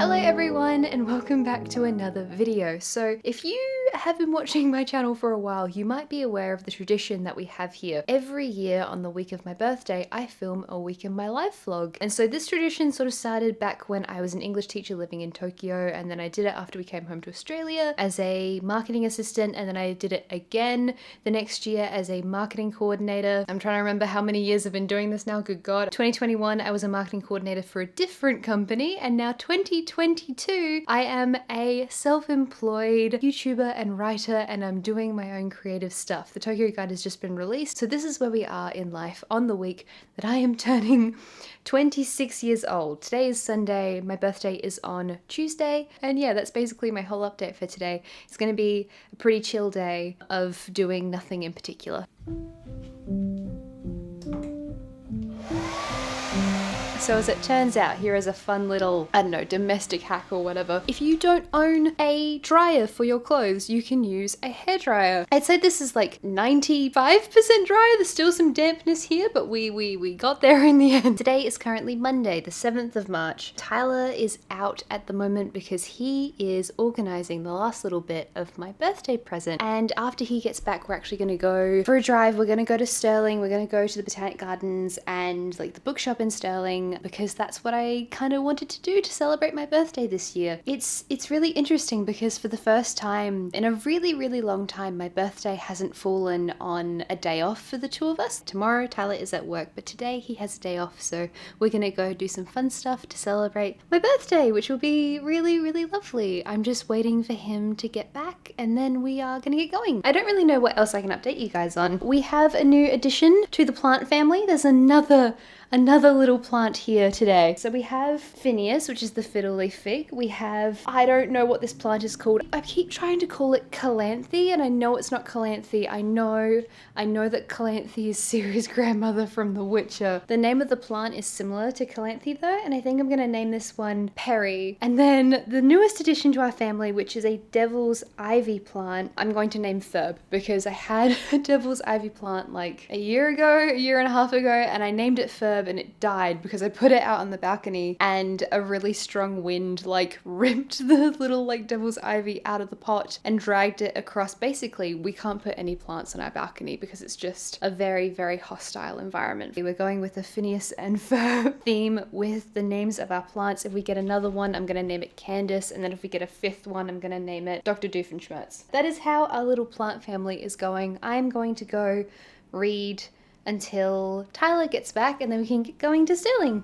Hello everyone and welcome back to another video. So if you have been watching my channel for a while, you might be aware of the tradition that we have here. Every year on the week of my birthday, I film a week in my life vlog. And so this tradition sort of started back when I was an English teacher living in Tokyo, and then I did it after we came home to Australia as a marketing assistant, and then I did it again the next year as a marketing coordinator. I'm trying to remember how many years I've been doing this now, good God. 2021, I was a marketing coordinator for a different company, and now 2022, I am a self-employed YouTuber and writer, and I'm doing my own creative stuff. The Tokyo Guide has just been released, so this is where we are in life on the week that I am turning 26 years old. Today is Sunday, my birthday is on Tuesday, and yeah, that's basically my whole update for today. It's gonna be a pretty chill day of doing nothing in particular. So as it turns out, here is a fun little, I don't know, domestic hack or whatever. If you don't own a dryer for your clothes, you can use a hairdryer. I'd say this is like 95% dry. There's still some dampness here, but we got there in the end. Today is currently Monday, the 7th of March. Tyler is out at the moment because he is organizing the last little bit of my birthday present. And after he gets back, we're actually gonna go for a drive. We're gonna go to Stirling. We're gonna go to the Botanic Gardens and like the bookshop in Stirling, because that's what I kind of wanted to do to celebrate my birthday this year. It's really interesting because for the first time in a really long time, my birthday hasn't fallen on a day off for the two of us. Tomorrow Tyler is at work, but today he has a day off, so we're gonna go do some fun stuff to celebrate my birthday, which will be really lovely. I'm just waiting for him to get back and then we are gonna get going. I don't really know what else I can update you guys on. We have a new addition to the plant family. There's another little plant here today. So we have Phineas, which is the fiddle leaf fig. We have, I don't know what this plant is called. I keep trying to call it Calanthe, and I know it's not Calanthe. I know that Calanthe is Ciri's grandmother from The Witcher. The name of the plant is similar to Calanthe though, and I think I'm gonna name this one Perry. And then the newest addition to our family, which is a devil's ivy plant, I'm going to name Thurb, because I had a devil's ivy plant like a year and a half ago, and I named it Thurb, and it died because I put it out on the balcony and a really strong wind like ripped the little like devil's ivy out of the pot and dragged it across. Basically, we can't put any plants on our balcony because it's just a very hostile environment. We're going with the Phineas and Ferb theme with the names of our plants. If we get another one, I'm gonna name it Candace, and then if we get a fifth one, I'm gonna name it Dr. Doofenshmirtz. That is how our little plant family is going. I'm going to go read until Tyler gets back, and then we can get going to Stirling.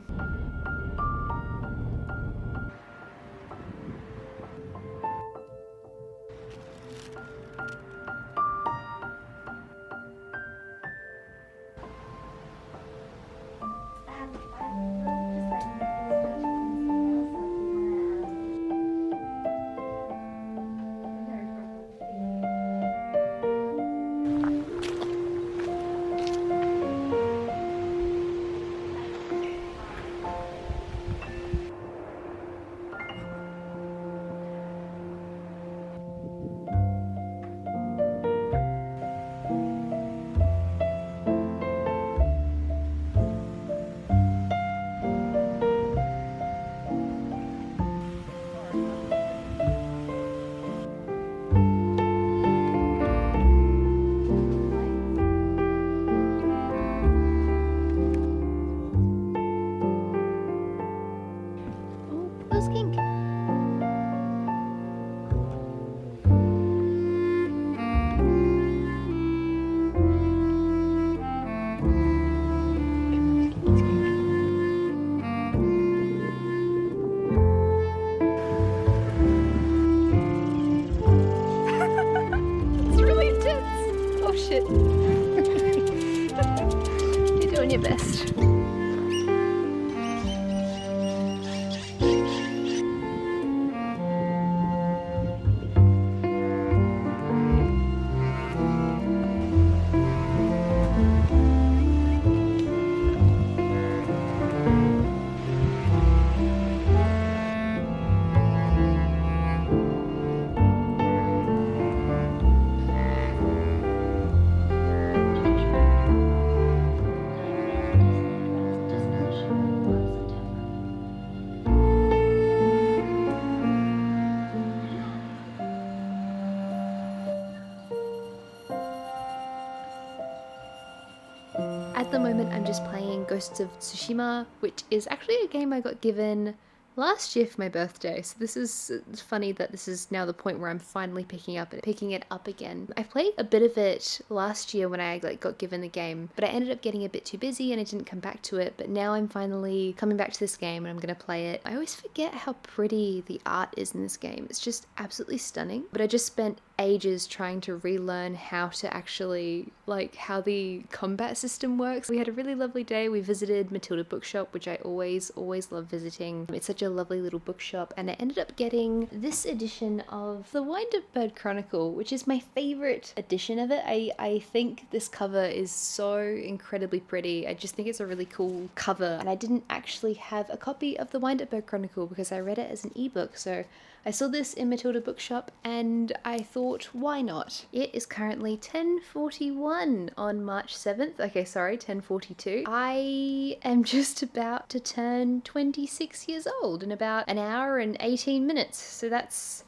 You're doing your best. the moment I'm just playing Ghosts of Tsushima, which is actually a game I got given last year for my birthday, so this is funny that this is now the point where I'm finally picking it up again. I played a bit of it last year when I got given the game, but I ended up getting a bit too busy and I didn't come back to it, but now I'm finally coming back to this game and I'm gonna play it. I always forget how pretty the art is in this game. It's just absolutely stunning, but I just spent ages trying to relearn how to actually, how the combat system works. We had a really lovely day. We visited Matilda Bookshop, which I always love visiting. It's such a lovely little bookshop, and I ended up getting this edition of The Wind-Up Bird Chronicle, which is my favorite edition of it. I think this cover is so incredibly pretty. I just think it's a really cool cover, and I didn't actually have a copy of The Wind-Up Bird Chronicle because I read it as an ebook, so I saw this in Matilda Bookshop and I thought, why not? It is currently 10:41 on March 7th. Okay, sorry, 10:42. I am just about to turn 26 years old in about an hour and 18 minutes. So that's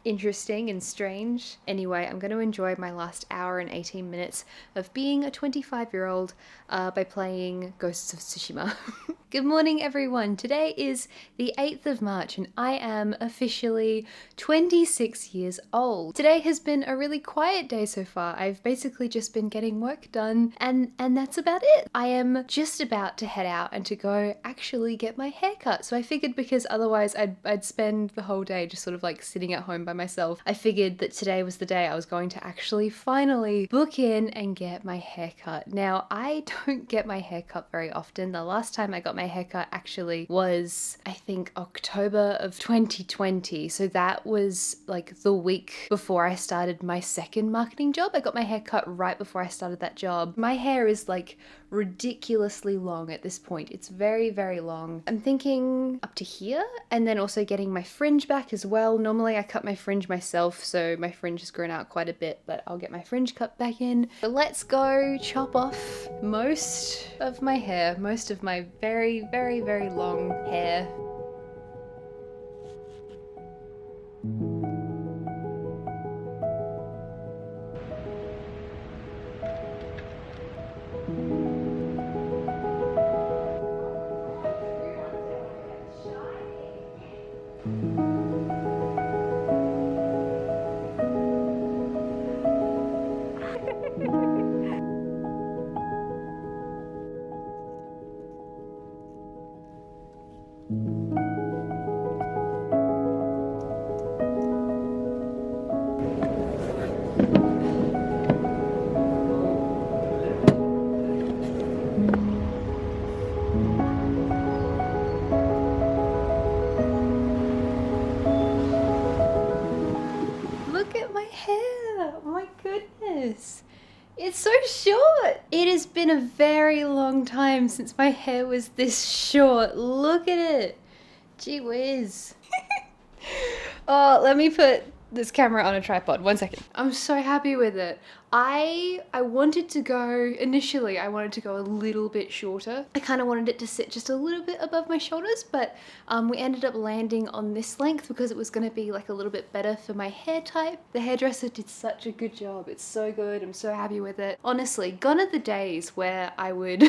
interesting and strange. Anyway, I'm going to enjoy my last hour and 18 minutes of being a 25-year-old by playing Ghosts of Tsushima. Good morning, everyone. Today is the 8th of March and I am officially 26 years old. Today has been a really quiet day so far. I've basically just been getting work done and that's about it. I am just about to head out and to go actually get my hair cut. So I figured, because otherwise I'd spend the whole day just sort of sitting at home by myself, I figured that today was the day I was going to actually finally book in and get my hair cut. Now, I don't get my hair cut very often. The last time I got my haircut actually was, I think, October of 2020. So that was the week before I started my second marketing job. I got my hair cut right before I started that job. My hair is ridiculously long at this point. It's very, very long. I'm thinking up to here, and then also getting my fringe back as well. Normally I cut my fringe myself, so my fringe has grown out quite a bit, but I'll get my fringe cut back in. So let's go chop off most of my hair, most of my very, very, very long hair. It's so short. It has been a very long time since my hair was this short. Look at it. Gee whiz. Oh, let me put this camera on a tripod. 1 second. I'm so happy with it. I wanted to go, initially I wanted to go a little bit shorter. I kind of wanted it to sit just a little bit above my shoulders, but we ended up landing on this length because it was going to be a little bit better for my hair type. The hairdresser did such a good job. It's so good. I'm so happy with it. Honestly, gone are the days where I would...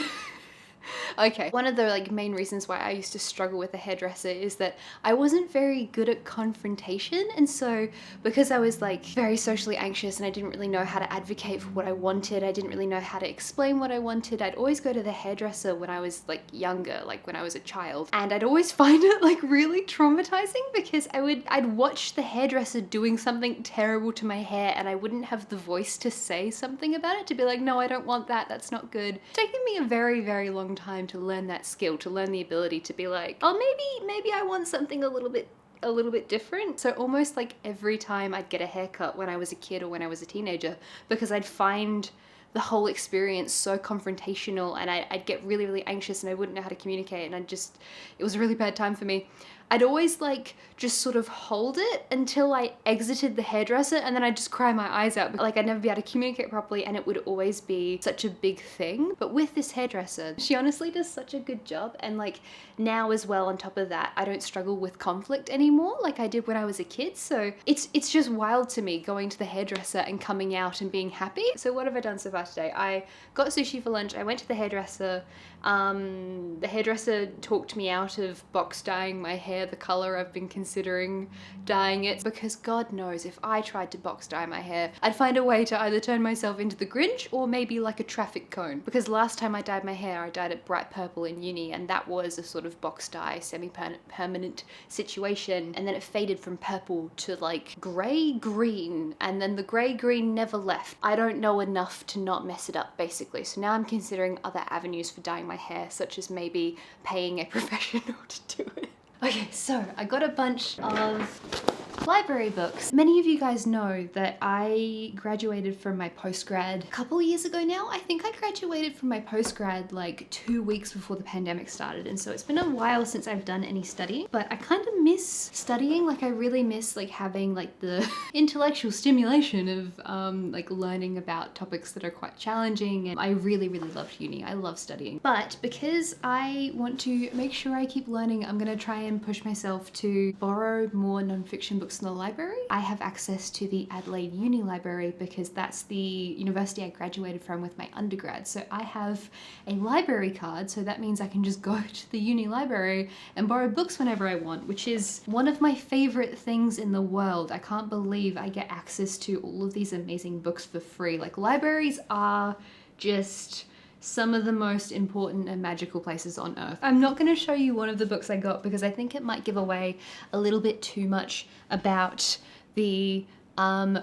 Okay, one of the main reasons why I used to struggle with a hairdresser is that I wasn't very good at confrontation, and so because I was very socially anxious and I didn't really know how to advocate for what I wanted, I didn't really know how to explain what I wanted, I'd always go to the hairdresser when I was younger, when I was a child, and I'd always find it really traumatizing because I'd watch the hairdresser doing something terrible to my hair and I wouldn't have the voice to say something about it, to be like, no, I don't want that, that's not good. It's taken me a very, very long time to learn that skill, to learn the ability to be oh, maybe I want something a little bit different. So almost every time I'd get a haircut when I was a kid or when I was a teenager, because I'd find the whole experience so confrontational and I'd get really, really anxious and I wouldn't know how to communicate, and it was a really bad time for me. I'd always like just sort of hold it until I exited the hairdresser, and then I'd just cry my eyes out. Like I'd never be able to communicate properly, and it would always be such a big thing. But with this hairdresser, she honestly does such a good job. And like now as well, on top of that, I don't struggle with conflict anymore like I did when I was a kid. So it's just wild to me going to the hairdresser and coming out and being happy. So what have I done so far today? I got sushi for lunch. I went to the hairdresser. The hairdresser talked me out of box dyeing my hair the color I've been considering dyeing it, because God knows if I tried to box dye my hair, I'd find a way to either turn myself into the Grinch or maybe like a traffic cone. Because last time I dyed my hair, I dyed it bright purple in uni, and that was a sort of box dye, semi-permanent situation. And then it faded from purple to like grey green, and then the grey green never left. I don't know enough to not mess it up, basically. So now I'm considering other avenues for dyeing my hair, such as maybe paying a professional to do it. Okay, so I got a bunch of library books. Many of you guys know that I graduated from my postgrad a couple of years ago now. I think I graduated from my postgrad like 2 weeks before the pandemic started, and so it's been a while since I've done any studying, but I kind of miss studying. Like I really miss like having like the intellectual stimulation of like learning about topics that are quite challenging, and I really loved uni. I love studying. But because I want to make sure I keep learning, I'm gonna try and push myself to borrow more non-fiction books in the library. I have access to the Adelaide Uni Library because that's the university I graduated from with my undergrad. So I have a library card, so that means I can just go to the uni library and borrow books whenever I want, which is one of my favorite things in the world. I can't believe I get access to all of these amazing books for free. Like libraries are just some of the most important and magical places on earth. I'm not going to show you one of the books I got because I think it might give away a little bit too much about the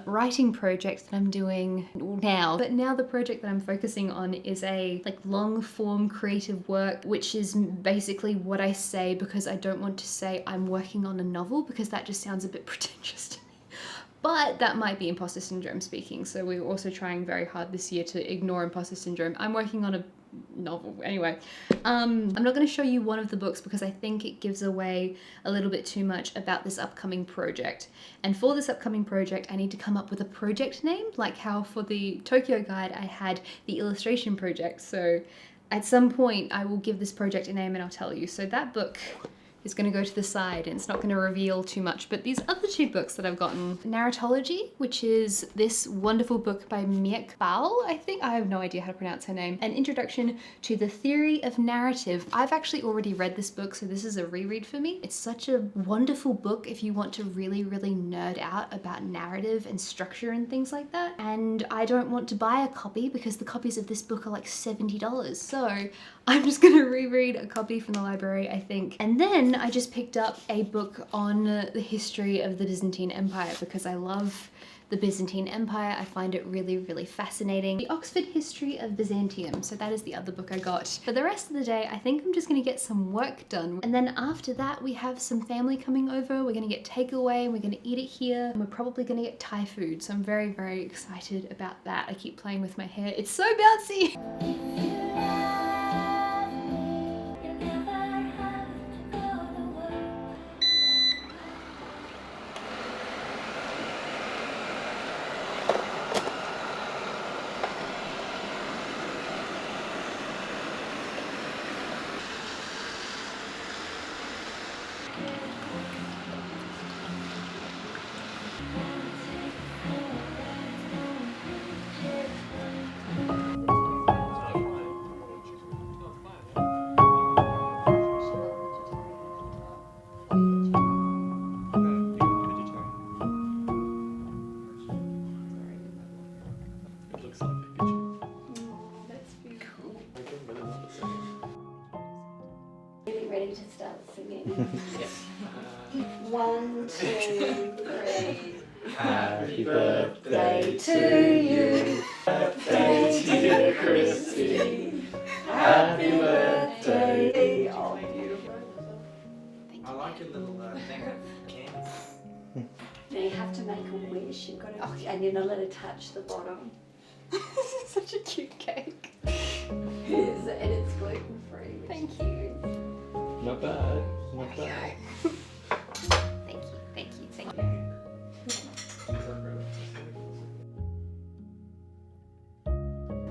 writing project that I'm doing now. But now the project that I'm focusing on is a like long form creative work, which is basically what I say because I don't want to say I'm working on a novel, because that just sounds a bit pretentious to me. But that might be imposter syndrome speaking. So we're also trying very hard this year to ignore imposter syndrome. I'm working on a novel. Anyway, I'm not going to show you one of the books because I think it gives away a little bit too much about this upcoming project. And for this upcoming project, I need to come up with a project name, like how for the Tokyo Guide, I had the illustration project. So at some point I will give this project a name and I'll tell you. So that book is going to go to the side and it's not going to reveal too much. But these other two books that I've gotten, Narratology, which is this wonderful book by Miek Bao, I think, I have no idea how to pronounce her name, an introduction to the theory of narrative. I've actually already read this book, so this is a reread for me. It's such a wonderful book if you want to really nerd out about narrative and structure and things like that. And I don't want to buy a copy because the copies of this book are like $70. So I'm just going to reread a copy from the library, I think. And then I just picked up a book on the history of the Byzantine Empire because I love the Byzantine Empire. I find it really fascinating. The Oxford History of Byzantium. So that is the other book I got. For the rest of the day, I think I'm just going to get some work done. And then after that, we have some family coming over. We're going to get takeaway and we're going to eat it here. And we're probably going to get Thai food. So I'm very excited about that. I keep playing with my hair. It's so bouncy. Ready to start singing? Yes. 1, 2, 3. Happy birthday to you. Birthday dear Christy. Happy birthday. Oh, beautiful. I like your little thing of candy. Now you have to make a wish. You've got to, and you're not allowed to touch the bottom. This is such a cute cake. It is, and it's gluten free. Thank you. Not bad. Not bad.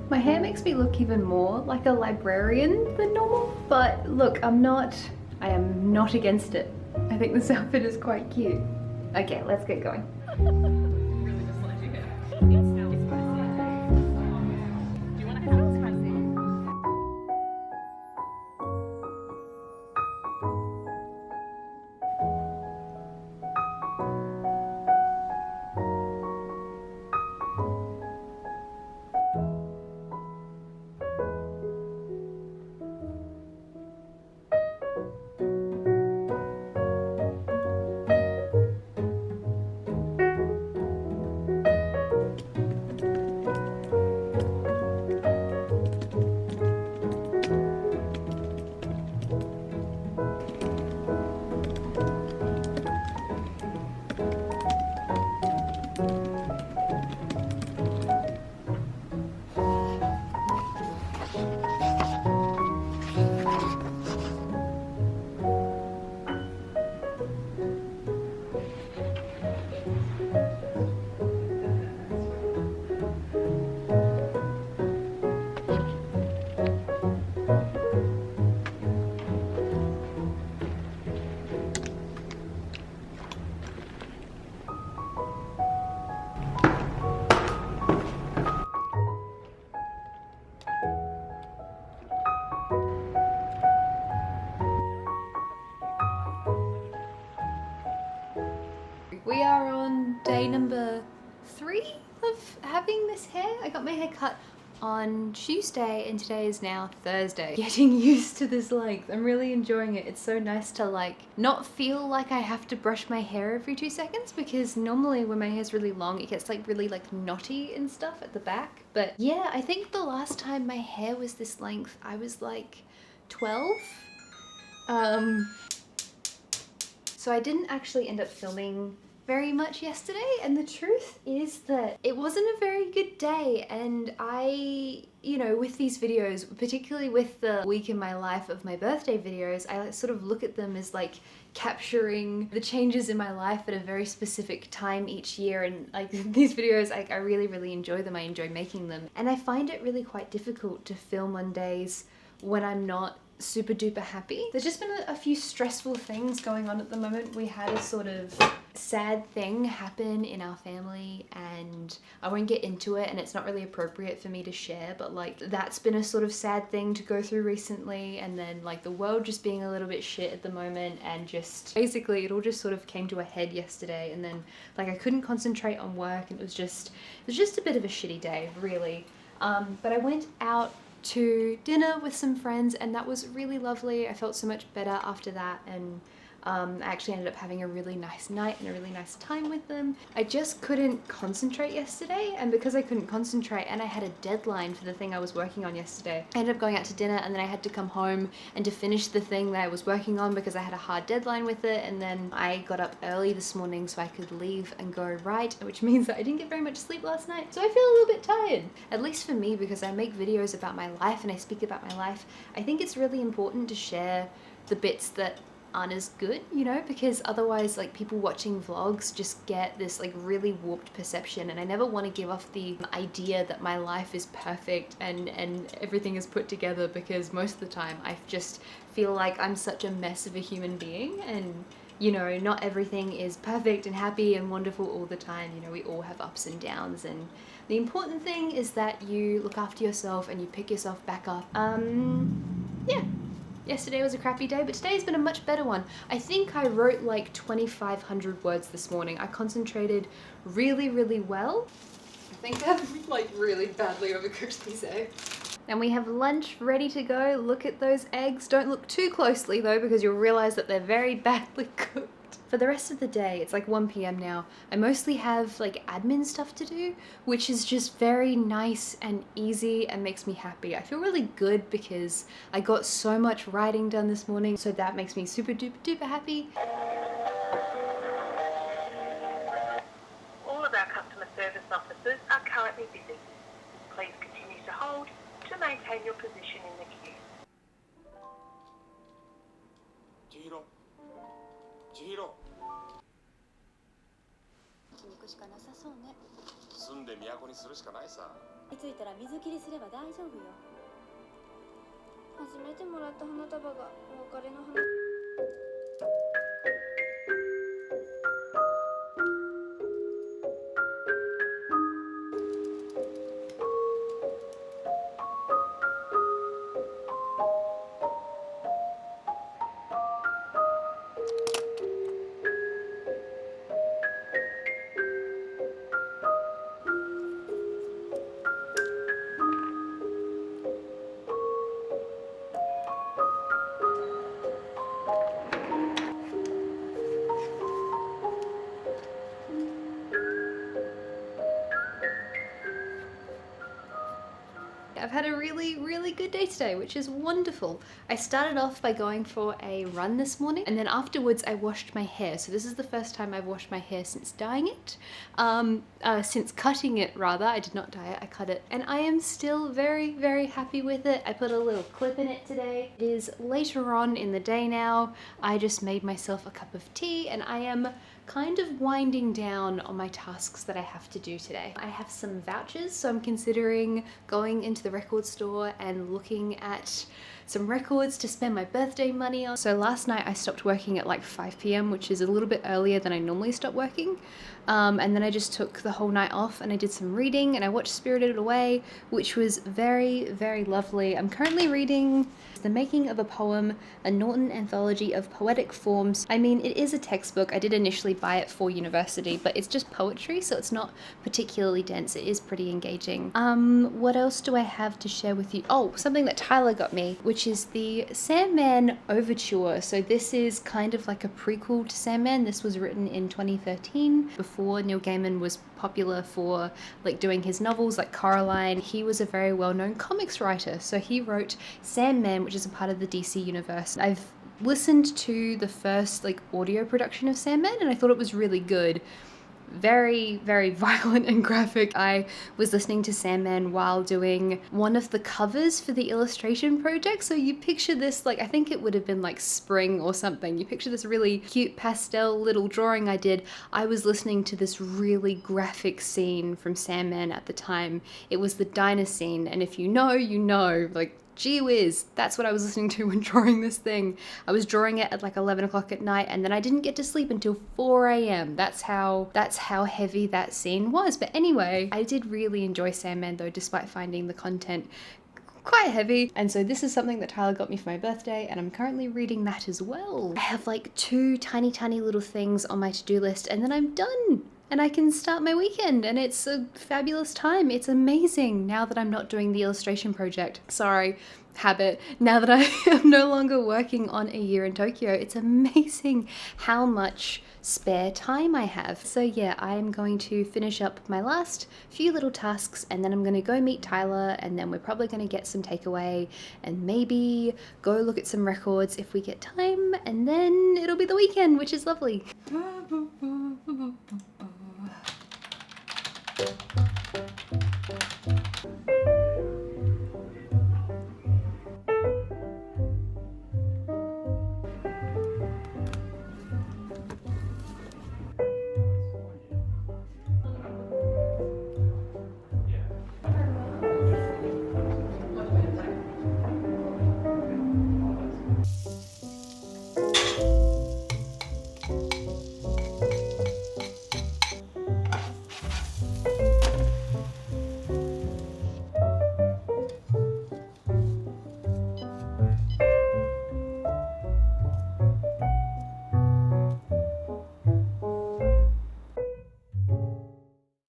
My hair makes me look even more like a librarian than normal, but look, I am not against it. I think this outfit is quite cute. Okay, let's get going. We are on day number 3 of having this hair. I got my hair cut on Tuesday and today is now Thursday. Getting used to this length. I'm really enjoying it. It's so nice to like not feel like I have to brush my hair every 2 seconds, because normally when my hair's really long it gets like really like knotty and stuff at the back. But yeah, I think the last time my hair was this length I was like 12. So I didn't actually end up filming very much yesterday, and the truth is that it wasn't a very good day, and you know, with these videos, particularly with the week in my life of my birthday videos, I sort of look at them as like capturing the changes in my life at a very specific time each year, and like these videos, I really enjoy them. I enjoy making them, and I find it really quite difficult to film on days when I'm not super duper happy. There's just been a few stressful things going on at the moment. We had a sort of sad thing happen in our family, and I won't get into it, and it's not really appropriate for me to share, but like that's been a sort of sad thing to go through recently, and then like the world just being a little bit shit at the moment, and just basically it all just sort of came to a head yesterday, and then like I couldn't concentrate on work, and it was just a bit of a shitty day, really. But I went out to dinner with some friends, and that was really lovely. I felt so much better after that, and I actually ended up having a really nice night and a really nice time with them. I just couldn't concentrate yesterday, and because I couldn't concentrate and I had a deadline for the thing I was working on yesterday, I ended up going out to dinner, and then I had to come home and to finish the thing that I was working on because I had a hard deadline with it, and then I got up early this morning so I could leave and go write, which means that I didn't get very much sleep last night, so I feel a little bit tired. At least for me, because I make videos about my life and I speak about my life, I think it's really important to share the bits that aren't as good, you know, because otherwise like people watching vlogs just get this like really warped perception, and I never want to give off the idea that my life is perfect and everything is put together, because most of the time I just feel like I'm such a mess of a human being, and you know, not everything is perfect and happy and wonderful all the time. You know, we all have ups and downs, and the important thing is that you look after yourself and you pick yourself back up. Yeah. Yesterday was a crappy day, but today's been a much better one. I think I wrote like 2,500 words this morning. I concentrated really well. I think I've like really badly overcooked these eggs. And we have lunch ready to go. Look at those eggs. Don't look too closely though, because you'll realize that they're very badly cooked. For the rest of the day, it's like 1 p.m. now, I mostly have like admin stuff to do, which is just very nice and easy and makes me happy. I feel really good because I got so much writing done this morning, so that makes me super duper happy. All of our customer service officers are currently busy. Please continue to hold to maintain your position in the queue. Chihiro. Chihiro. 君行くしかなさそうね。住んで都にするしかないさ。についたら水切りすれば大丈夫よ。初めてもらった花束がお別れの花。I've had a really good day today, which is wonderful. I started off by going for a run this morning, and then afterwards I washed my hair. So this is the first time I've washed my hair since dyeing it. Since cutting it rather. I did not dye it, I cut it. And I am still very happy with it. I put a little clip in it today. It is later on in the day now. I just made myself a cup of tea and I am kind of winding down on my tasks that I have to do today. I have some vouchers, so I'm considering going into the record store and looking at some records to spend my birthday money on. So last night I stopped working at like 5 p.m, which is a little bit earlier than I normally stop working. And then I just took the whole night off and I did some reading and I watched Spirited Away, which was very lovely. I'm currently reading The Making of a Poem, a Norton anthology of poetic forms. I mean, it is a textbook. I did initially buy it for university, but it's just poetry, so it's not particularly dense. It is pretty engaging. What else do I have to share with you? Oh, something that Tyler got me, which is the Sandman Overture. So this is kind of like a prequel to Sandman. This was written in 2013, before Neil Gaiman was popular for like doing his novels like Coraline. He was a very well-known comics writer, so he wrote Sandman, which is a part of the DC universe. I've listened to the first like audio production of Sandman and I thought it was really good. Very violent and graphic. I was listening to Sandman while doing one of the covers for the illustration project. So you picture this, like, I think it would have been like spring or something. You picture this really cute pastel little drawing I did. I was listening to this really graphic scene from Sandman at the time. It was the diner scene, and if you know, you know, like, gee whiz, that's what I was listening to when drawing this thing. I was drawing it at like 11 o'clock at night and then I didn't get to sleep until 4 a.m. That's how heavy that scene was. But anyway, I did really enjoy Sandman though, despite finding the content quite heavy. And so this is something that Tyler got me for my birthday and I'm currently reading that as well. I have like 2 tiny little things on my to-do list and then I'm done. And I can start my weekend and it's a fabulous time. It's amazing now that I'm not doing the illustration project. Sorry, habit. Now that I am no longer working on A Year in Tokyo, it's amazing how much spare time I have. So yeah, I am going to finish up my last few little tasks and then I'm going to go meet Tyler and then we're probably going to get some takeaway and maybe go look at some records if we get time, and then it'll be the weekend, which is lovely.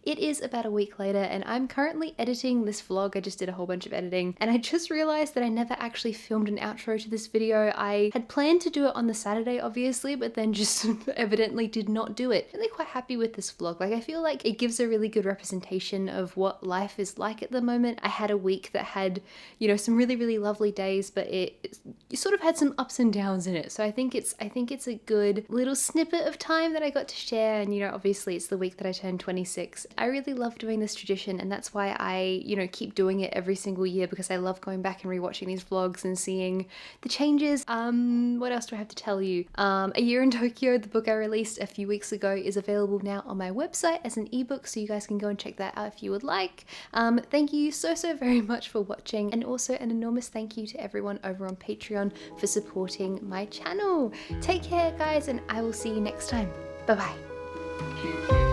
It is about a week later and I'm currently editing this vlog. I just did a whole bunch of editing and I just realized that I never actually filmed an outro to this video. I had planned to do it on the Saturday obviously, but then just evidently did not do it. I'm really quite happy with this vlog. Like, I feel like it gives a really good representation of what life is like at the moment. I had a week that had, you know, some really lovely days, but it sort of had some ups and downs in it. So I think it's a good little snippet of time that I got to share. And you know, obviously it's the week that I turned 26. I really love doing this tradition, and that's why I, you know, keep doing it every single year, because I love going back and rewatching these vlogs and seeing the changes. What else do I have to tell you? A Year in Tokyo, the book I released a few weeks ago, is available now on my website as an ebook, so you guys can go and check that out if you would like. Thank you so very much for watching, and also an enormous thank you to everyone over on Patreon for supporting my channel. Take care, guys, and I will see you next time. Bye bye.